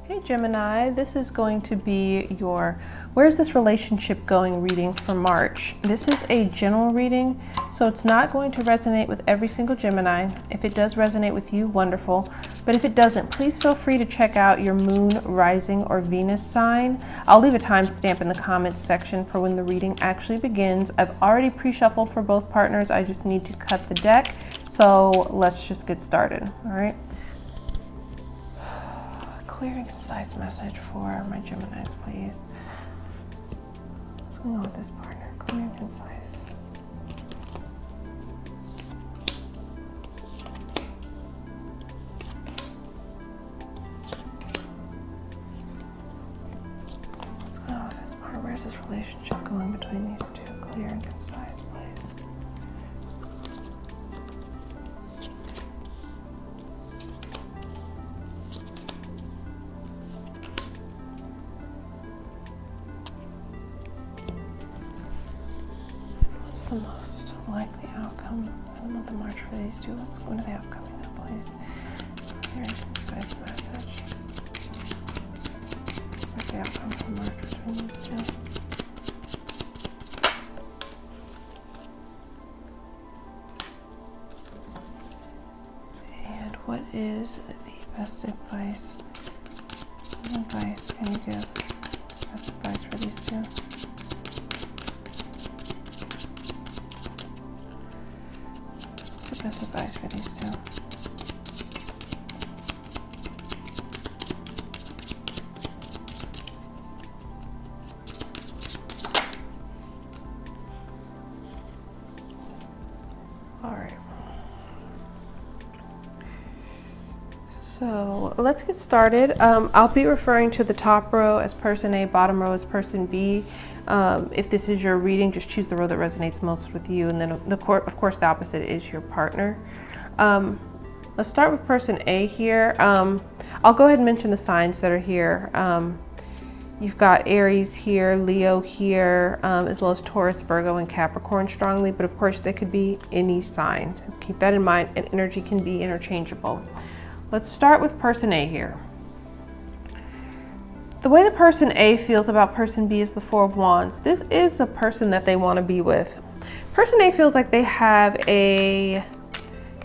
Hey Gemini, this is going to be your Where's This Relationship Going reading for March. This is a general reading, so it's not going to resonate with every single Gemini. If it does resonate with you, wonderful. But if it doesn't, please feel free to check out your moon, rising, or Venus sign. I'll leave a timestamp in the comments section for when the reading actually begins. I've already pre-shuffled for both partners. I just need to cut the deck. So let's just get started, all right? Clear and concise message for my Geminis, please. What's going on with this partner? Clear and concise. What's going on with this partner? Where's this relationship going between these two? Clear and concise, please. What's the most likely outcome in the month of March for these two? Let's go into the upcoming now, please. Clear and concise message. What's like the outcome for March between these two? And what is the best advice? What advice can you give? What's the best advice for these two? Best advice for these two. All right. So let's get started. I'll be referring to the top row as person A, bottom row as person B. If this is your reading, just choose the row that resonates most with you, and then of course the opposite is your partner. Let's start with person A here. I'll go ahead and mention the signs that are here. You've got Aries here, Leo here, as well as Taurus, Virgo, and Capricorn strongly, but of course they could be any sign. Keep that in mind, and energy can be interchangeable. Let's start with person A here. The way the person A feels about person B is the Four of Wands. This is the person that they want to be with. Person A feels like they have a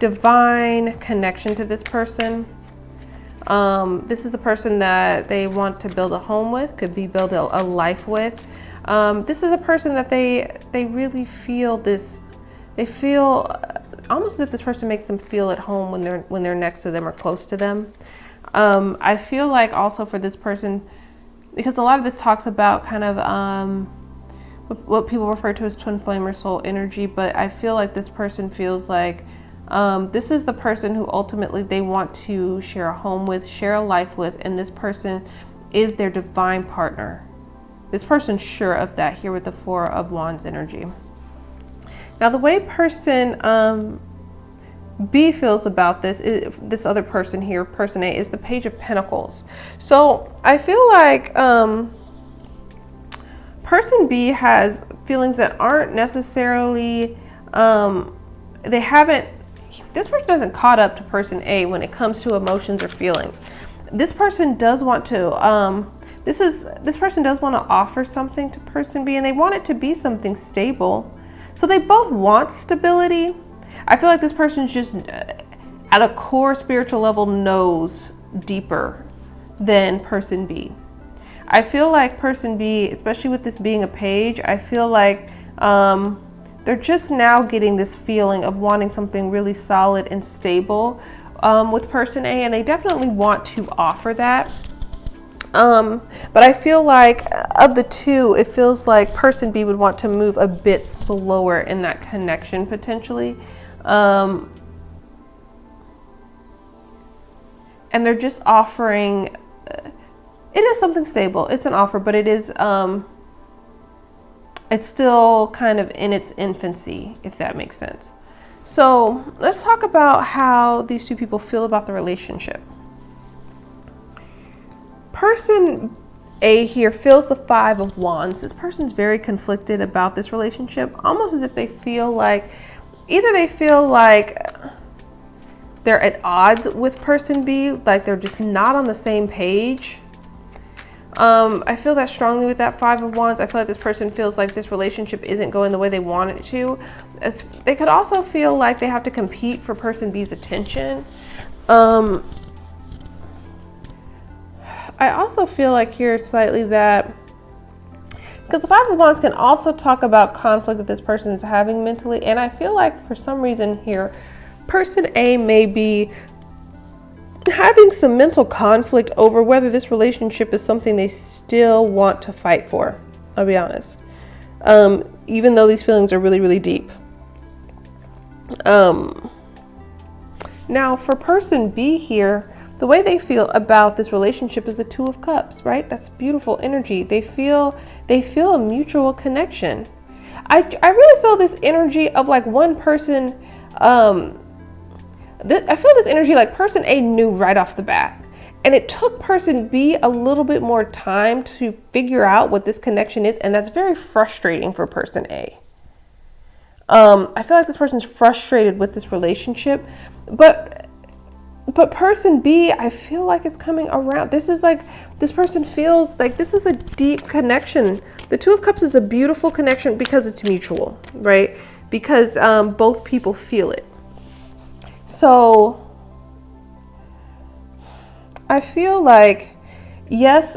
divine connection to this person. This is the person that they want to build a home with, could be build a life with. This is a person that they really feel this, they feel almost as if this person makes them feel at home when they're next to them or close to them. I feel like also for this person, because a lot of this talks about kind of what people refer to as twin flame or soul energy, but I feel like this person feels like this is the person who ultimately they want to share a home with, share a life with, and this person is their divine partner. This person's sure of that here with the Four of Wands energy. Now the way person B feels about this other person here, person A, is the Page of Pentacles. So I feel like person B has feelings that aren't necessarily, this person hasn't caught up to person A when it comes to emotions or feelings. This person does want to, this person does want to offer something to person B, and they want it to be something stable. So they both want stability. I feel like this person's just at a core spiritual level knows deeper than person B. I feel like person B, especially with this being a page, I feel like they're just now getting this feeling of wanting something really solid and stable with person A, and they definitely want to offer that. But I feel like of the two, it feels like person B would want to move a bit slower in that connection potentially. And they're just offering, it is something stable. It's an offer, but it is, it's still kind of in its infancy, if that makes sense. So let's talk about how these two people feel about the relationship. Person A here feels the Five of Wands. This person's very conflicted about this relationship, almost as if they feel like, either they feel like they're at odds with person B, like they're just not on the same page, I feel that strongly with that Five of Wands. I feel like this person feels like this relationship isn't going the way they want it to. They could also feel like they have to compete for person B's attention. I also feel like here slightly that, because the Five of Wands can also talk about conflict that this person is having mentally. And I feel like for some reason here, person A may be having some mental conflict over whether this relationship is something they still want to fight for. I'll be honest. Even though these feelings are really, really deep. Now for person B here, the way they feel about this relationship is the Two of Cups, right? That's beautiful energy. They feel a mutual connection. I really feel this energy of like one person, I feel this energy like person A knew right off the bat. And it took person B a little bit more time to figure out what this connection is. And that's very frustrating for person A. I feel like this person's frustrated with this relationship, but person B, I feel like it's coming around. This is like, this person feels like this is a deep connection. The Two of Cups is a beautiful connection because it's mutual, right? Because both people feel it. So I feel like, yes,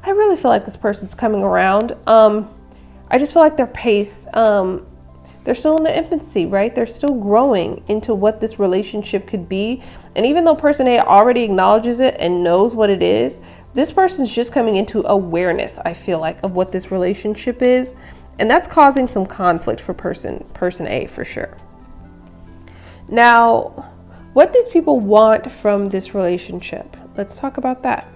I really feel like this person's coming around. I just feel like their pace, they're still in their infancy, right? They're still growing into what this relationship could be. And even though person A already acknowledges it and knows what it is, this person's just coming into awareness, I feel like, of what this relationship is. And that's causing some conflict for person A for sure. Now, what these people want from this relationship, let's talk about that.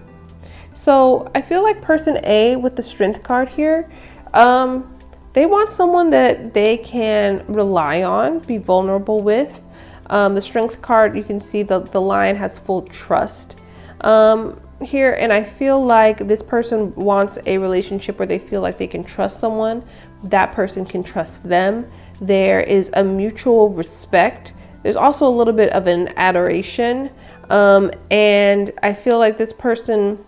So I feel like person A with the Strength card here, they want someone that they can rely on, be vulnerable with. The Strength card, you can see the lion has full trust here. And I feel like this person wants a relationship where they feel like they can trust someone. That person can trust them. There is a mutual respect. There's also a little bit of an adoration. And I feel like this person,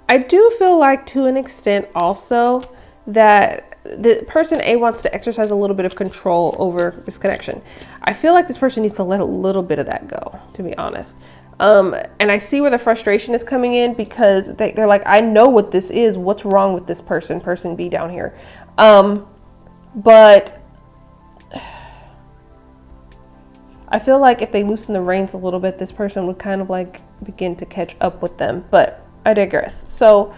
I do feel like to an extent also that the person A wants to exercise a little bit of control over this connection. I feel like this person needs to let a little bit of that go, to be honest. And I see where the frustration is coming in because they're like, I know what this is. What's wrong with this person B down here? But I feel like if they loosen the reins a little bit, this person would kind of like begin to catch up with them. But I digress. So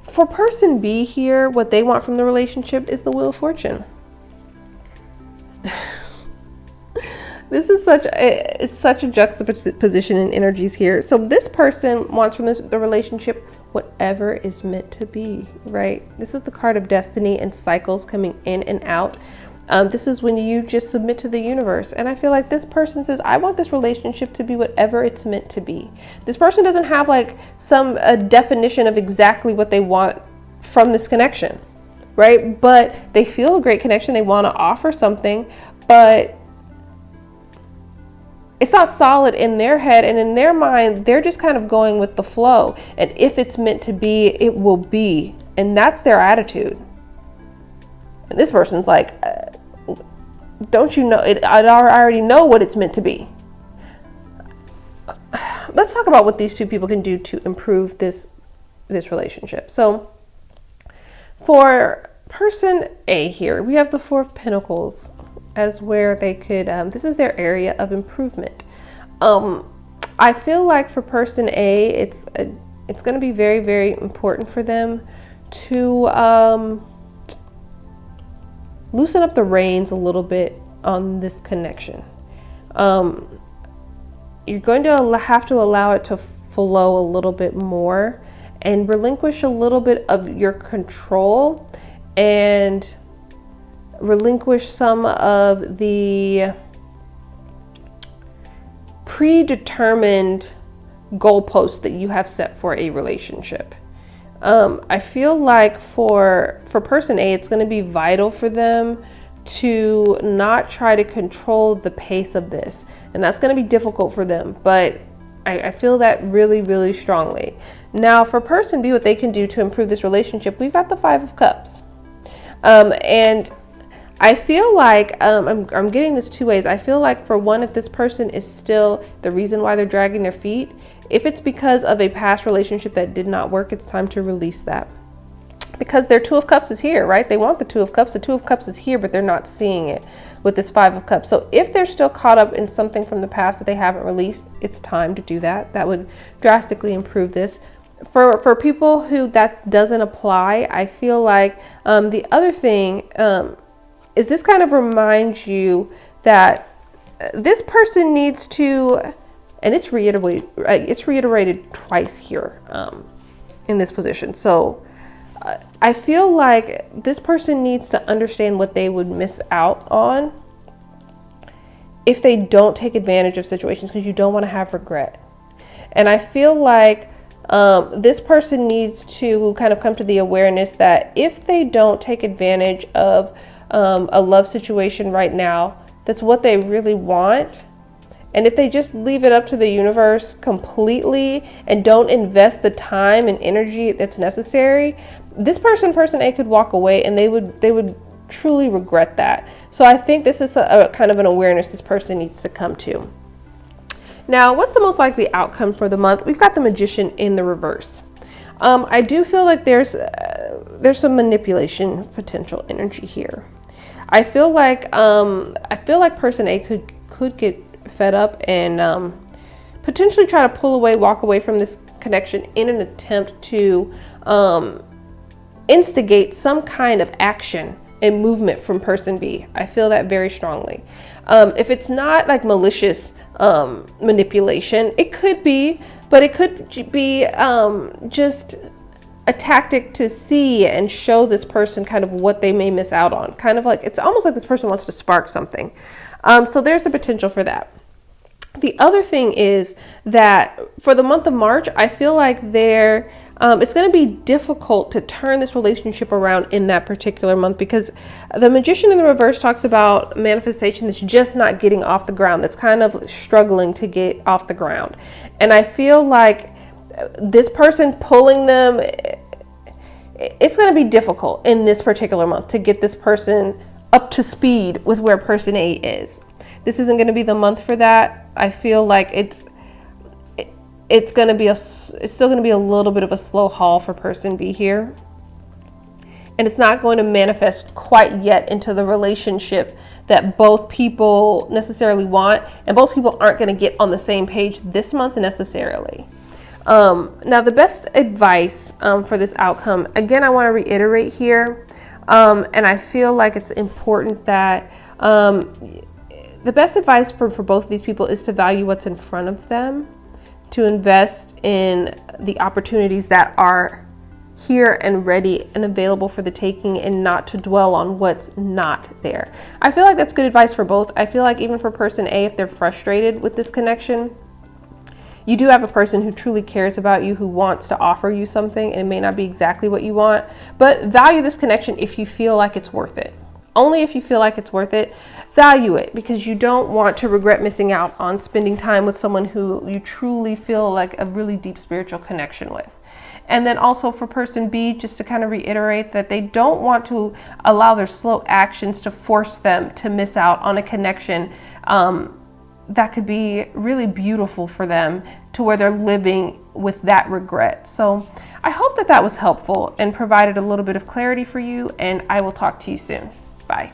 for person B here, what they want from the relationship is the Wheel of Fortune. This is such a juxtaposition in energies here. So this person wants from the relationship whatever is meant to be, right? This is the card of destiny and cycles coming in and out. This is when you just submit to the universe. And I feel like this person says, I want this relationship to be whatever it's meant to be. This person doesn't have like some definition of exactly what they want from this connection, right? But they feel a great connection. They want to offer something, but it's not solid in their head, and in their mind, they're just kind of going with the flow. And if it's meant to be, it will be. And that's their attitude. And this person's like, don't you know it? I already know what it's meant to be. Let's talk about what these two people can do to improve this relationship. So for person A here, we have the Four of Pentacles as where they could, this is their area of improvement. I feel like for person A, it's going to be very, very important for them to loosen up the reins a little bit on this connection. You're going to have to allow it to flow a little bit more and relinquish a little bit of your control and relinquish some of the predetermined goalposts that you have set for a relationship. I feel like for person A, it's going to be vital for them to not try to control the pace of this. And that's going to be difficult for them, but I feel that really, really strongly. Now for person B, what they can do to improve this relationship, we've got the Five of Cups. And I feel like, I'm getting this two ways. I feel like for one, if this person is still the reason why they're dragging their feet, if it's because of a past relationship that did not work, it's time to release that. Because their Two of Cups is here, right? They want the Two of Cups. The Two of Cups is here, but they're not seeing it with this Five of Cups. So if they're still caught up in something from the past that they haven't released, it's time to do that. That would drastically improve this. For people who that doesn't apply, I feel like the other thing is this kind of reminds you that this person needs to, and it's reiterated twice here in this position. So I feel like this person needs to understand what they would miss out on if they don't take advantage of situations, because you don't want to have regret. And I feel like this person needs to kind of come to the awareness that if they don't take advantage of a love situation right now, that's what they really want. And if they just leave it up to the universe completely and don't invest the time and energy that's necessary, this person A could walk away, and they would truly regret that. So I think this is a kind of an awareness this person needs to come to. Now, what's the most likely outcome for the month? We've got the Magician in the reverse. I do feel like there's some manipulation potential energy here. I feel like person A could get fed up and potentially try to pull away, walk away from this connection in an attempt to instigate some kind of action and movement from person B. I feel that very strongly. If it's not like malicious manipulation, it could be, but it could be just a tactic to see and show this person kind of what they may miss out on. Kind of like, it's almost like this person wants to spark something. So there's a potential for that. The other thing is that for the month of March, I feel like it's going to be difficult to turn this relationship around in that particular month, because the Magician in the reverse talks about manifestation that's just not getting off the ground, that's kind of struggling to get off the ground. And I feel like this person pulling them, it's going to be difficult in this particular month to get this person up to speed with where person A is. This isn't going to be the month for that. I feel like it's still going to be a little bit of a slow haul for person B here. And it's not going to manifest quite yet into the relationship that both people necessarily want, and both people aren't going to get on the same page this month necessarily. Now the best advice for this outcome, again, I want to reiterate here, and I feel like it's important that the best advice for both of these people is to value what's in front of them, to invest in the opportunities that are here and ready and available for the taking, and not to dwell on what's not there. I feel like that's good advice for both. I feel like even for person A, if they're frustrated with this connection, you do have a person who truly cares about you, who wants to offer you something, and it may not be exactly what you want, but value this connection if you feel like it's worth it. Only if you feel like it's worth it, value it, because you don't want to regret missing out on spending time with someone who you truly feel like a really deep spiritual connection with. And then also for person B, just to kind of reiterate that they don't want to allow their slow actions to force them to miss out on a connection that could be really beautiful for them, to where they're living with that regret. So I hope that was helpful and provided a little bit of clarity for you, and I will talk to you soon. Bye.